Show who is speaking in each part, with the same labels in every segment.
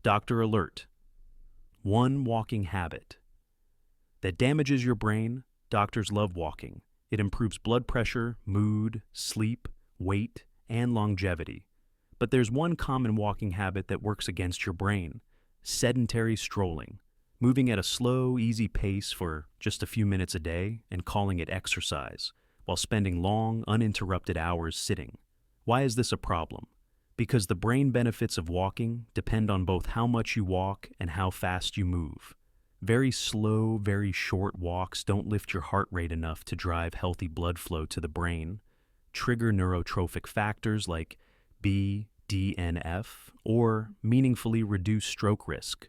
Speaker 1: Doctor Alert. One walking habit that damages your brain. Doctors love walking. It improves blood pressure, mood, sleep, weight, and longevity. But there's one common walking habit that works against your brain: sedentary strolling. Moving at a slow, easy pace for just a few minutes a day and calling it exercise, while spending long, uninterrupted hours sitting. Why is this a problem? Because the brain benefits of walking depend on both how much you walk and how fast you move. Very slow, very short walks don't lift your heart rate enough to drive healthy blood flow to the brain, trigger neurotrophic factors like BDNF, or meaningfully reduce stroke risk.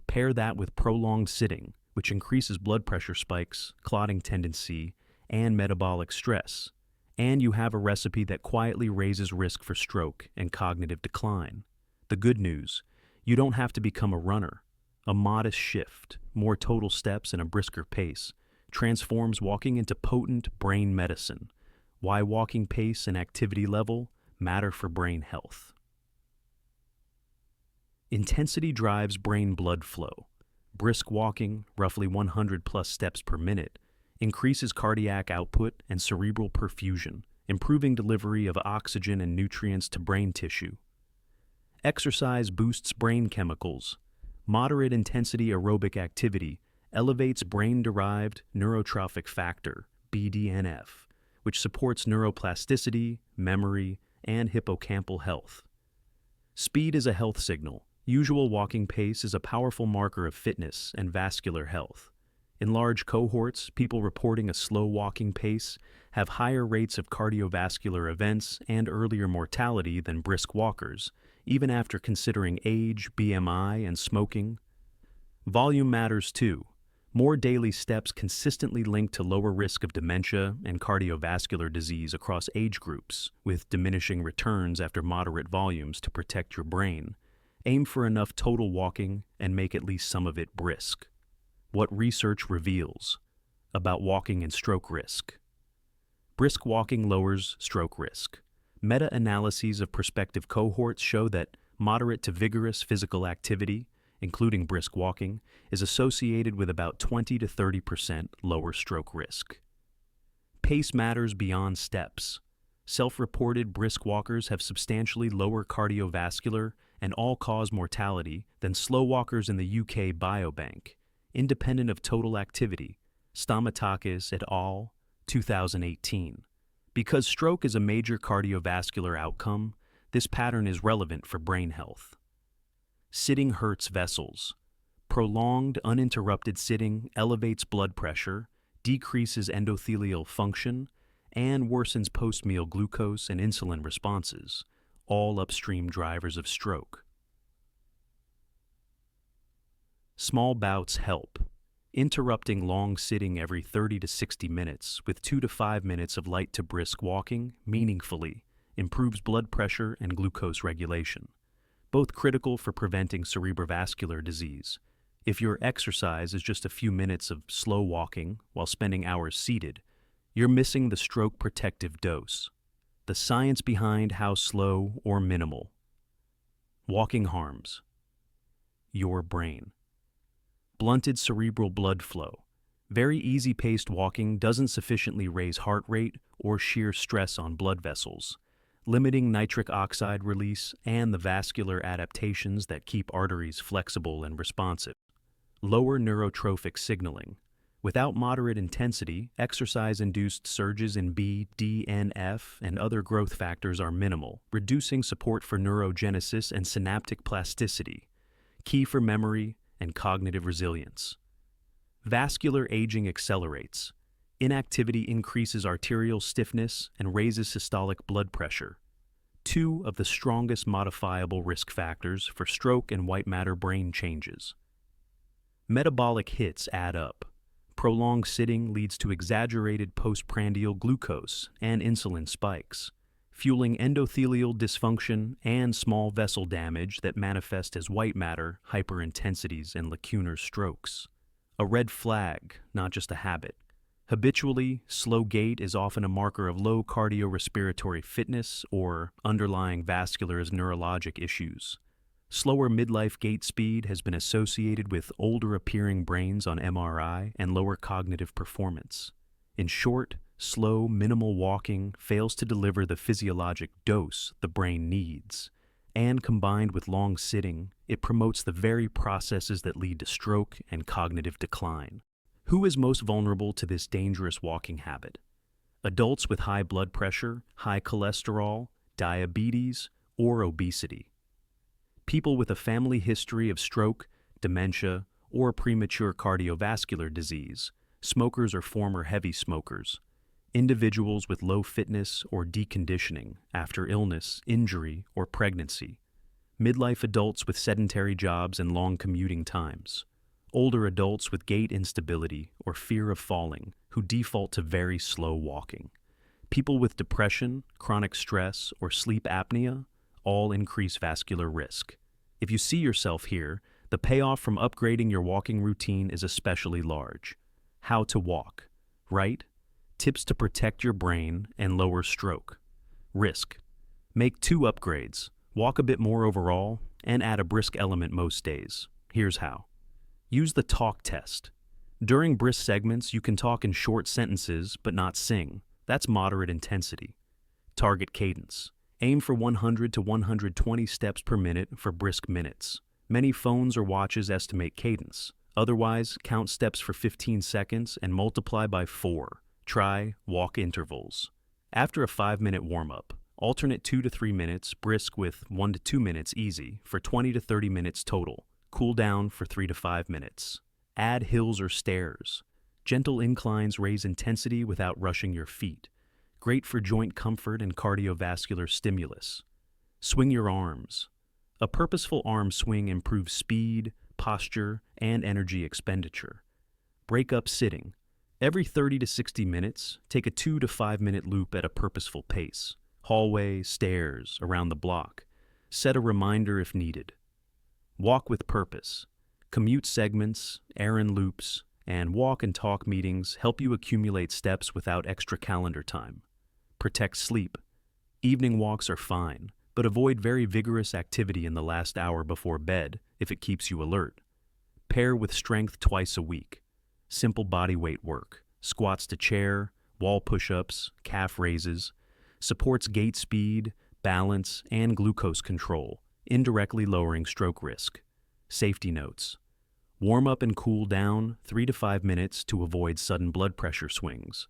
Speaker 1: Pair that with prolonged sitting, which increases blood pressure spikes, clotting tendency, and metabolic stress, and you have a recipe that quietly raises risk for stroke and cognitive decline. The good news: you don't have to become a runner. A modest shift, more total steps and a brisker pace, transforms walking into potent brain medicine. Why walking pace and activity level matter for brain health. Intensity drives brain blood flow. Brisk walking, roughly 100 plus steps per minute, increases cardiac output and cerebral perfusion, improving delivery of oxygen and nutrients to brain tissue. Exercise boosts brain chemicals. Moderate intensity aerobic activity elevates brain-derived neurotrophic factor, BDNF, which supports neuroplasticity, memory, and hippocampal health. Speed is a health signal. Usual walking pace is a powerful marker of fitness and vascular health. In large cohorts, people reporting a slow walking pace have higher rates of cardiovascular events and earlier mortality than brisk walkers, even after considering age, BMI, and smoking. Volume matters too. More daily steps consistently link to lower risk of dementia and cardiovascular disease across age groups, with diminishing returns after moderate volumes to protect your brain. Aim for enough total walking and make at least some of it brisk. What research reveals about walking and stroke risk. Brisk walking lowers stroke risk. Meta-analyses of prospective cohorts show that moderate to vigorous physical activity, including brisk walking, is associated with about 20 to 30% lower stroke risk. Pace matters beyond steps. Self-reported brisk walkers have substantially lower cardiovascular and all-cause mortality than slow walkers in the UK Biobank, independent of total activity, Stamatakis et al., 2018. Because stroke is a major cardiovascular outcome, this pattern is relevant for brain health. Sitting hurts vessels. Prolonged, uninterrupted sitting elevates blood pressure, decreases endothelial function, and worsens post-meal glucose and insulin responses, all upstream drivers of stroke. Small bouts help. Interrupting long sitting every 30 to 60 minutes with 2 to 5 minutes of light to brisk walking meaningfully improves blood pressure and glucose regulation, both critical for preventing cerebrovascular disease. If your exercise is just a few minutes of slow walking while spending hours seated, you're missing the stroke protective dose. The science behind how slow or minimal walking harms your brain. Blunted cerebral blood flow. Very easy-paced walking doesn't sufficiently raise heart rate or shear stress on blood vessels, limiting nitric oxide release and the vascular adaptations that keep arteries flexible and responsive. Lower neurotrophic signaling. Without moderate intensity, exercise-induced surges in BDNF and other growth factors are minimal, reducing support for neurogenesis and synaptic plasticity, key for memory and cognitive resilience. Vascular aging accelerates. Inactivity increases arterial stiffness and raises systolic blood pressure, two of the strongest modifiable risk factors for stroke and white matter brain changes. Metabolic hits add up. Prolonged sitting leads to exaggerated postprandial glucose and insulin spikes, fueling endothelial dysfunction and small vessel damage that manifest as white matter, hyperintensities, and lacunar strokes. A red flag, not just a habit. Habitually, slow gait is often a marker of low cardiorespiratory fitness or underlying vascular neurologic issues. Slower midlife gait speed has been associated with older-appearing brains on MRI and lower cognitive performance. In short, slow, minimal walking fails to deliver the physiologic dose the brain needs, and combined with long sitting, it promotes the very processes that lead to stroke and cognitive decline. Who is most vulnerable to this dangerous walking habit? Adults with high blood pressure, high cholesterol, diabetes, or obesity. People with a family history of stroke, dementia, or premature cardiovascular disease, smokers or former heavy smokers, individuals with low fitness or deconditioning after illness, injury, or pregnancy, midlife adults with sedentary jobs and long commuting times, older adults with gait instability or fear of falling who default to very slow walking, people with depression, chronic stress, or sleep apnea all increase vascular risk. If you see yourself here, the payoff from upgrading your walking routine is especially large. How to walk, right? Tips to protect your brain and lower stroke. Risk. Make 2 upgrades. Walk a bit more overall and add a brisk element most days. Here's how. Use the talk test. During brisk segments, you can talk in short sentences but not sing. That's moderate intensity. Target cadence. Aim for 100 to 120 steps per minute for brisk minutes. Many phones or watches estimate cadence. Otherwise, count steps for 15 seconds and multiply by 4. Try walk intervals. After a 5-minute warm-up, alternate 2 to 3 minutes brisk with 1 to 2 minutes easy for 20 to 30 minutes total. Cool down for 3 to 5 minutes. Add hills or stairs. Gentle inclines raise intensity without rushing your feet. Great for joint comfort and cardiovascular stimulus. Swing your arms. A purposeful arm swing improves speed, posture, and energy expenditure. Break up sitting. Every 30 to 60 minutes, take a 2 to 5 minute loop at a purposeful pace. Hallway, stairs, around the block. Set a reminder if needed. Walk with purpose. Commute segments, errand loops, and walk and talk meetings help you accumulate steps without extra calendar time. Protect sleep. Evening walks are fine, but avoid very vigorous activity in the last hour before bed if it keeps you alert. Pair with strength twice a week. Simple body weight work, squats to chair, wall push-ups, calf raises, supports gait speed, balance, and glucose control, indirectly lowering stroke risk. Safety notes. Warm up and cool down 3 to 5 minutes to avoid sudden blood pressure swings.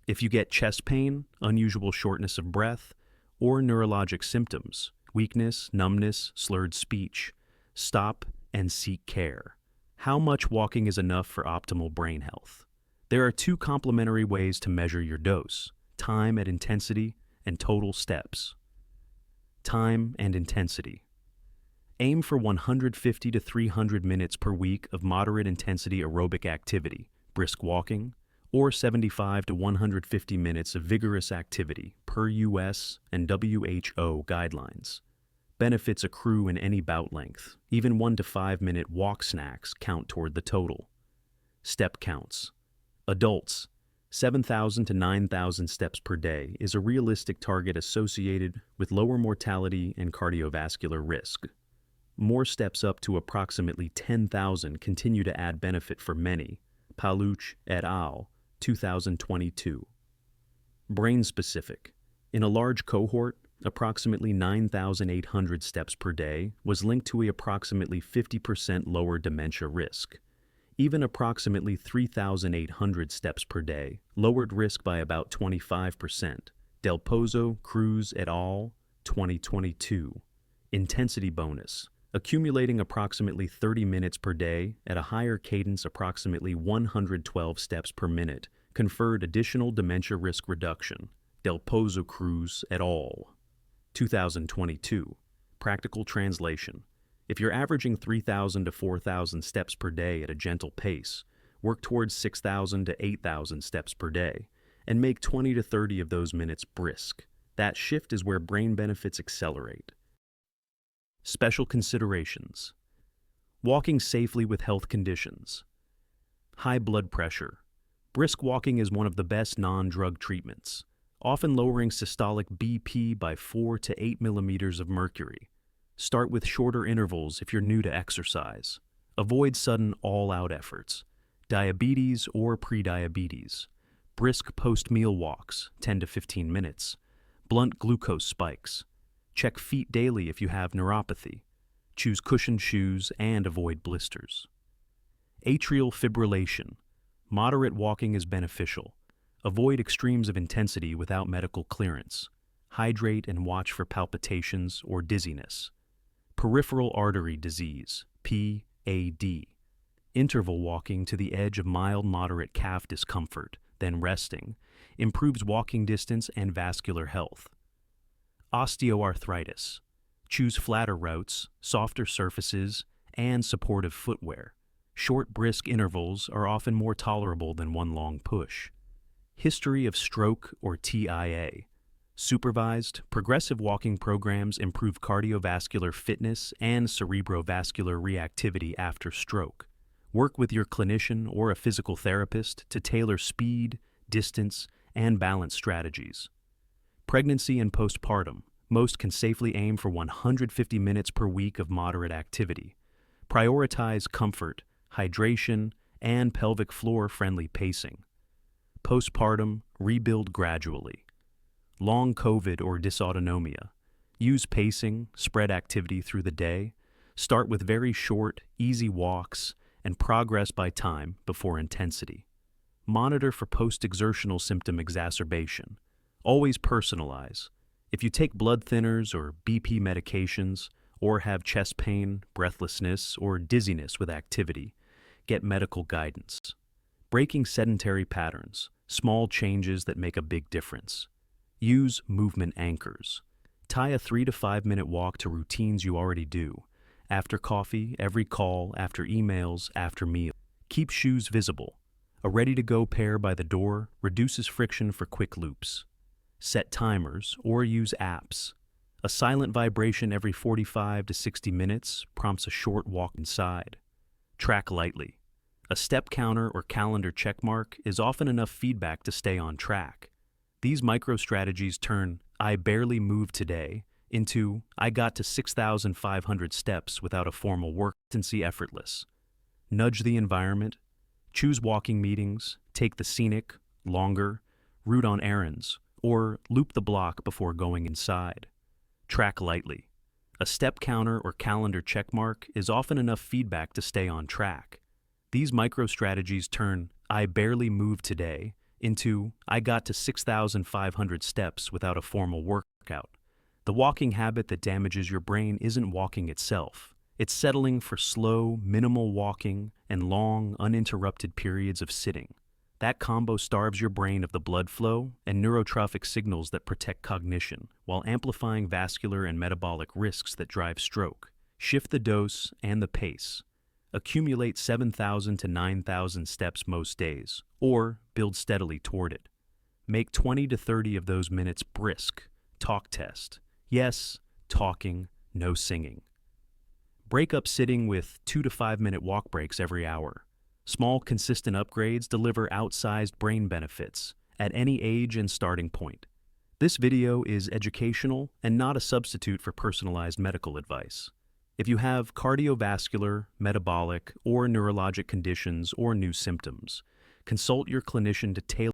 Speaker 1: If you get chest pain, unusual shortness of breath, or neurologic symptoms, weakness, numbness, slurred speech, stop and seek care. How much walking is enough for optimal brain health? There are 2 complementary ways to measure your dose: time at intensity and total steps. Time and intensity. Aim for 150 to 300 minutes per week of moderate intensity aerobic activity, brisk walking, or 75 to 150 minutes of vigorous activity per US and WHO guidelines. Benefits accrue in any bout length. Even 1 to 5 minute walk snacks count toward the total. Step counts. Adults, 7,000 to 9,000 steps per day is a realistic target associated with lower mortality and cardiovascular risk. More steps up to approximately 10,000 continue to add benefit for many. Paluch et al., 2022. Brain-specific. In a large cohort, approximately 9,800 steps per day was linked to a approximately 50% lower dementia risk. Even approximately 3,800 steps per day lowered risk by about 25%. Del Pozo, Cruz et al., 2022. Intensity bonus. Accumulating approximately 30 minutes per day at a higher cadence, approximately 112 steps per minute, conferred additional dementia risk reduction. Del Pozo, Cruz et al., 2022. Practical translation. If you're averaging 3,000 to 4,000 steps per day at a gentle pace, work towards 6,000 to 8,000 steps per day, and make 20 to 30 of those minutes brisk. That shift is where brain benefits accelerate. Special considerations. Walking safely with health conditions. High blood pressure. Brisk walking is one of the best non-drug treatments, often lowering systolic BP by 4 to 8 millimeters of mercury. Start with shorter intervals if you're new to exercise. Avoid sudden all-out efforts. Diabetes or prediabetes. Brisk post-meal walks, 10 to 15 minutes. Blunt glucose spikes. Check feet daily if you have neuropathy. Choose cushioned shoes and avoid blisters. Atrial fibrillation. Moderate walking is beneficial. Avoid extremes of intensity without medical clearance. Hydrate and watch for palpitations or dizziness. Peripheral artery disease, PAD. Interval walking to the edge of mild-moderate calf discomfort, then resting, improves walking distance and vascular health. Osteoarthritis. Choose flatter routes, softer surfaces, and supportive footwear. Short, brisk intervals are often more tolerable than one long push. History of stroke or TIA. Supervised, progressive walking programs improve cardiovascular fitness and cerebrovascular reactivity after stroke. Work with your clinician or a physical therapist to tailor speed, distance, and balance strategies. Pregnancy and postpartum. Most can safely aim for 150 minutes per week of moderate activity. Prioritize comfort, hydration, and pelvic floor-friendly pacing. Postpartum, rebuild gradually. Long COVID or dysautonomia. Use pacing, spread activity through the day. Start with very short, easy walks, and progress by time before intensity. Monitor for post-exertional symptom exacerbation. Always personalize. If you take blood thinners or BP medications, or have chest pain, breathlessness, or dizziness with activity, get medical guidance. Breaking sedentary patterns, small changes that make a big difference. Use movement anchors. Tie a 3 to 5 minute walk to routines you already do. After coffee, every call, after emails, after meal. Keep shoes visible. A ready-to-go pair by the door reduces friction for quick loops. Set timers or use apps. A silent vibration every 45 to 60 minutes prompts a short walk inside. Track lightly. A step counter or calendar checkmark is often enough feedback to stay on track. These micro-strategies turn "I barely moved today" into "I got to 6,500 steps without a formal work." Consistency effortless. Nudge the environment. Choose walking meetings. Take the scenic, longer, route on errands, or loop the block before going inside. Track lightly. A step counter or calendar checkmark is often enough feedback to stay on track. These micro-strategies turn "I barely moved today" into "I got to 6,500 steps without a formal workout." The walking habit that damages your brain isn't walking itself. It's settling for slow, minimal walking and long, uninterrupted periods of sitting. That combo starves your brain of the blood flow and neurotrophic signals that protect cognition, while amplifying vascular and metabolic risks that drive stroke. Shift the dose and the pace. Accumulate 7,000 to 9,000 steps most days, or build steadily toward it. Make 20 to 30 of those minutes brisk. Talk test. Yes, talking, no singing. Break up sitting with 2 to 5 minute walk breaks every hour. Small, consistent upgrades deliver outsized brain benefits at any age and starting point. This video is educational and not a substitute for personalized medical advice. If you have cardiovascular, metabolic, or neurologic conditions or new symptoms, consult your clinician to tailor